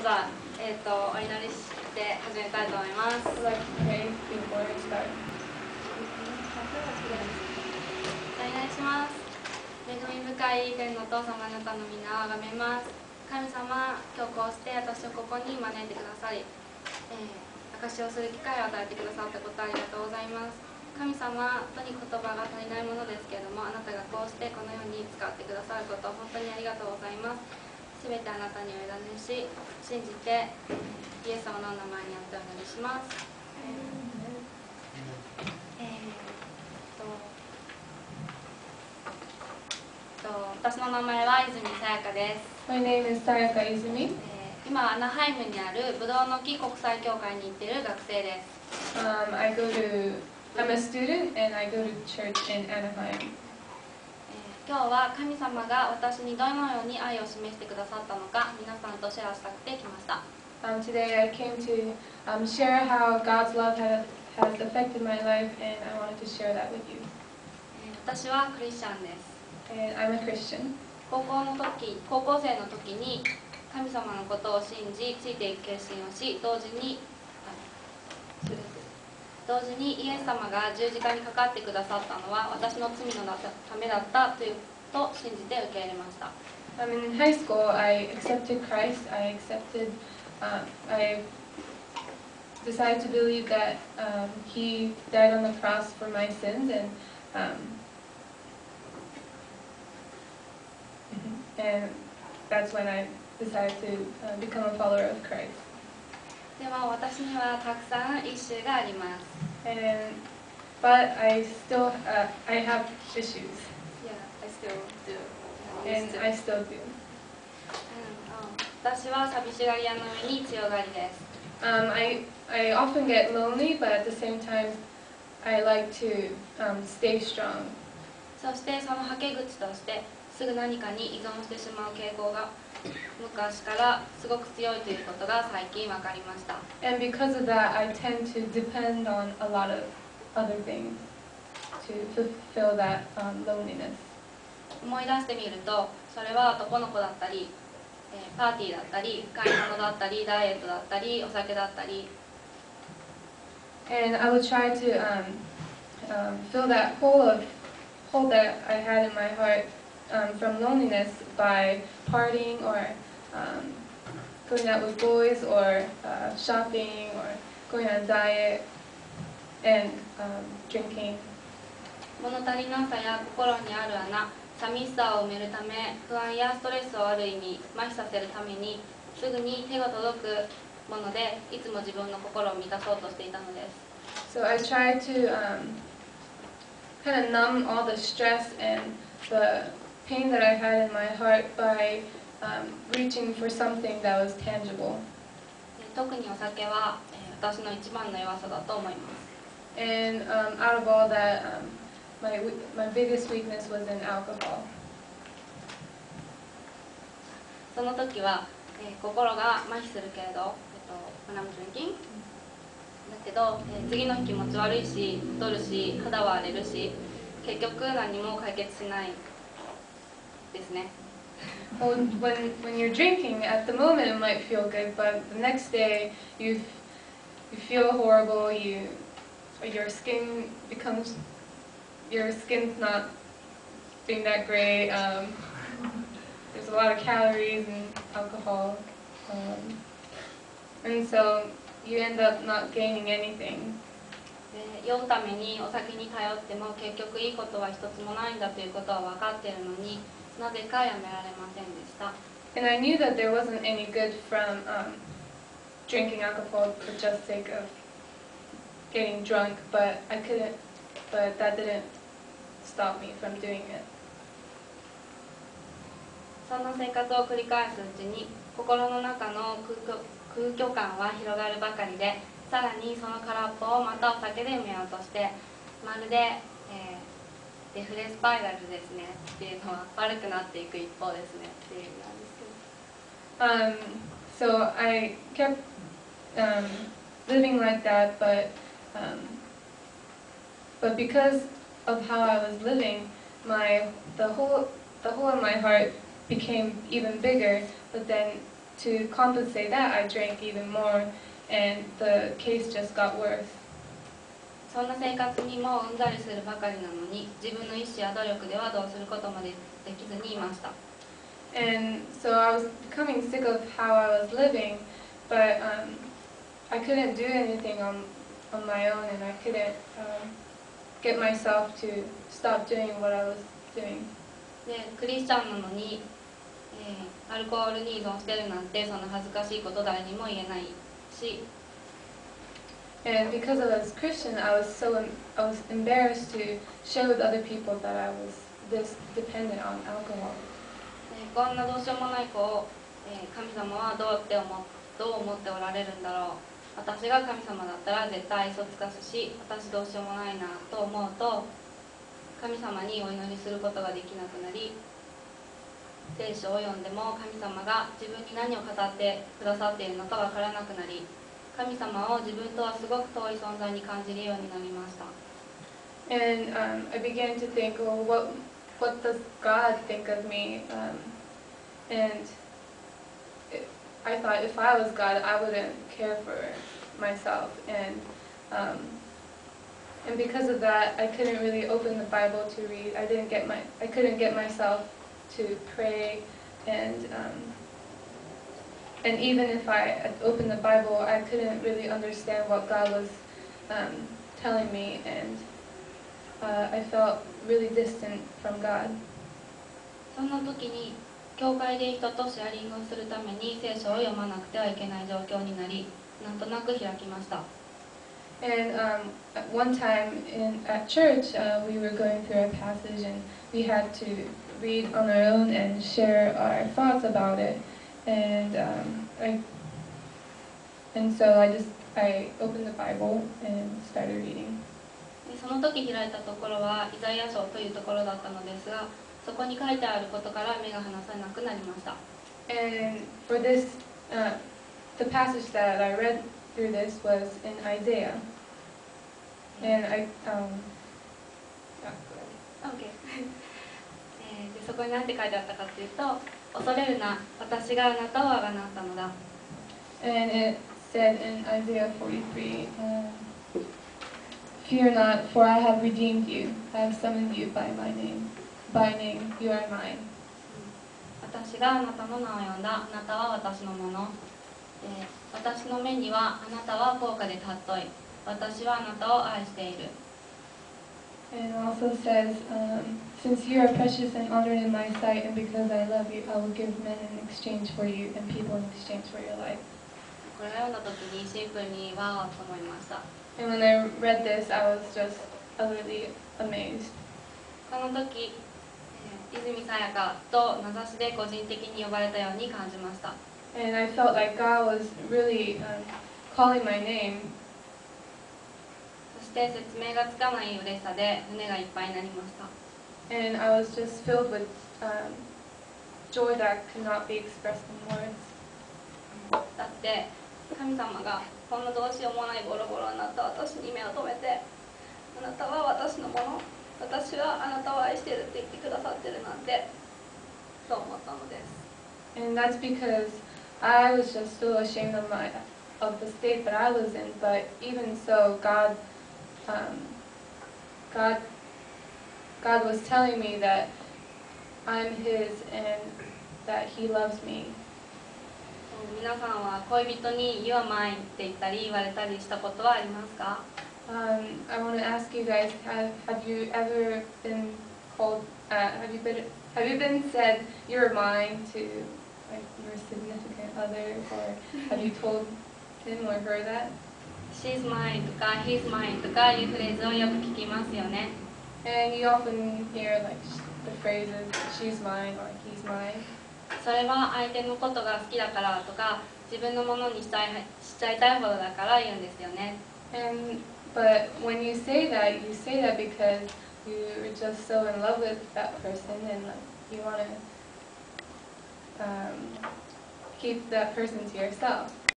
じゃあ、お祈りして始めたいと思います。お祈りします。恵み深い天のお父様、あなたの皆をあがめます。神様、今日こうして私をここに招いてくださり、証しをする機会を与えてくださったことありがとうございます。神様、本当に言葉が足りないものですけれども、あなたがこうしてこのように使ってくださることを本当にありがとうございます。すべてあなたにお委ねし、信じてイエス様のお名前によってお祈りします。私の名前は泉さやかです。My name is Sayaka Izumi. 今、アナハイムにあるブドウの木国際教会に行っている学生です。I'm a student and I go to church in Anaheim. 今日は神様が私にどのように愛を示してくださったのか、皆さんとシェアしたくて来ました。Today I came to share how God's love has affected my life, and I wanted to share that with you. 私はクリスチャンです。And I'm a Christian. 高校生の時に神様のことを信じ、ついていく決心をし、同時にイエス様が十字架にかかってくださったのは私の罪のためだったと信じて受け入れました。In high school, I accepted Christ. I decided to believe that He died on the cross for my sins, and that's when I decided to become a follower of Christ. でも私にはたくさんイシューがあります。But I have issues. Yeah, I still do. And I still do. 私は寂しがり屋の上に強がりです。I often get lonely, but at the same time, I like to stay strong. そしてそのはけ口としてすぐ何かに依存してしまう傾向が昔からすごく強いということが最近分かりました。And because of that, I tend to depend on a lot of other things to fulfill that loneliness. 思い出してみると、それは男の子だったり、パーティーだったり、買い物だったり、ダイエットだったり、お酒だったり。And I would try to fill that hole that I had in my heart from loneliness by partying or going out with boys or shopping or going on a diet and drinking. 物足りなさや心にある穴、寂しさを埋めるため、不安やストレスをある意味麻痺させるために、すぐに手が届くものでいつも自分の心を満たそうとしていたのです。So I tried to kind of numb all the stress and the pain that I had in my heart by reaching for something that was tangible. 特にお酒は私の一番の弱さだと思います。And out of all that, my biggest weakness was in alcohol. その時は、心が麻痺するけれど、when I'm drinking だけど、次の日気持ち悪いし、太るし、肌は荒れるし、結局何も解決しないですね。Well, when you're drinking, at the moment it might feel good, but the next day you feel horrible. Your skin's not being that great. There's a lot of calories and alcohol, and so you end up not gaining anything. 酔うためにお酒に頼っても結局いいことは一つもないんだということは分かっているのに、なぜかやめられませんでした。And I knew that there wasn't any good from drinking alcohol for just sake of getting drunk, but that didn't stop me from doing it. そんな生活を繰り返すうちに心の中の空虚感は広がるばかりで、さらにその空っぽをまたお酒で埋めようとして、まるで、デフレスパイラルですねっていうのは悪くなっていく一方ですねっていうなんですけど。So I kept living like that, but because of how I was living, the hole in my heart became even bigger. But then to compensate that, I drank even more, and the case just got worse. そんな生活にもうんざりするばかりなのに、自分の意志や努力ではどうすることもできずにいました。And so I was becoming sick of how I was living, but I couldn't do anything on my own, and I couldn't get myself to stop doing what I was doing. で、クリスチャンなのに、アルコールに依存してるなんてそんな恥ずかしいこと誰にも言えないし、And because I was Christian, I was embarrassed to share with other people that I was this dependent on alcohol. こんなどうしようもない子を、神様はどう思っておられるんだろう。私が神様だったら絶対愛想つかすし、私どうしようもないなと思うと、神様にお祈りすることができなくなり、聖書を読んでも神様が自分に何を語ってくださっているのかわからなくなり、神様を自分とはすごく遠い存在に感じるようになりました。And I began to think, well, what does God think of me? And I thought if I was God, I wouldn't care for myself. And because of that, I couldn't really open the Bible to read. I couldn't get myself to pray, and even if I opened the Bible, I couldn't really understand what God was telling me, and I felt really distant from God. そんな時に教会で人とシェアリングをするために聖書を読まなくてはいけない状況になり、なんとなく開きました。And at one time at church, we were going through a passage, and we had to read on our own and share our thoughts about it. And so I opened the Bible and started reading. その時開いたところはイザヤ書というところだったのですが、そこに書いてあることから目が離さなくなりました。And for this, the passage that I read through this was in Isaiah. And Okay. でそこに何て書いてあったかというと、恐れるな、私があなたをあがなったのだ。And it said in Isaiah 43, Fear not, for I have redeemed you. I have summoned you by name. By name, you are mine. 私があなたの名を呼んだ、あなたは私のもの。私の目にはあなたは高価で尊い。私はあなたを愛している。And it also says, since you are precious and honored in my sight, and because I love you, I will give men in exchange for you and people in exchange for your life. これを読んだ時にシンプルにワーと思いました。And when I read this, I was just utterly amazed. この時、泉さやかと名指しで個人的に呼ばれたように感じました。And I felt like God was really calling my name. そして説明がつかない嬉しさで胸がいっぱいになりました。And I was just filled with joy that could not be expressed in words. だって神様がこんなどうしようもないボロボロになった私に目を留めて、あなたは私のもの、私はあなたを愛しているって言ってくださってるなんてと思ったのです。And that's because I was just so ashamed of the state that I was in. But even so, God was telling me that I'm His and that He loves me. 皆さんは恋人に You are mine って言ったり言われたりしたことはありますか？ I want to ask you guys: Have you ever been called? Have you been said you're mine to like your significant other, or have you told him or her that? She's mine とか He's mine とかいうフレーズをよく聞きますよね。And you often hear like the phrases "She's mine" or "He's mine." それは相手のことが好きだからとか自分のものにしちゃいたいほどだから言うんですよね。But when you say that because you're just so in love with that person and like you want to keep that person to yourself.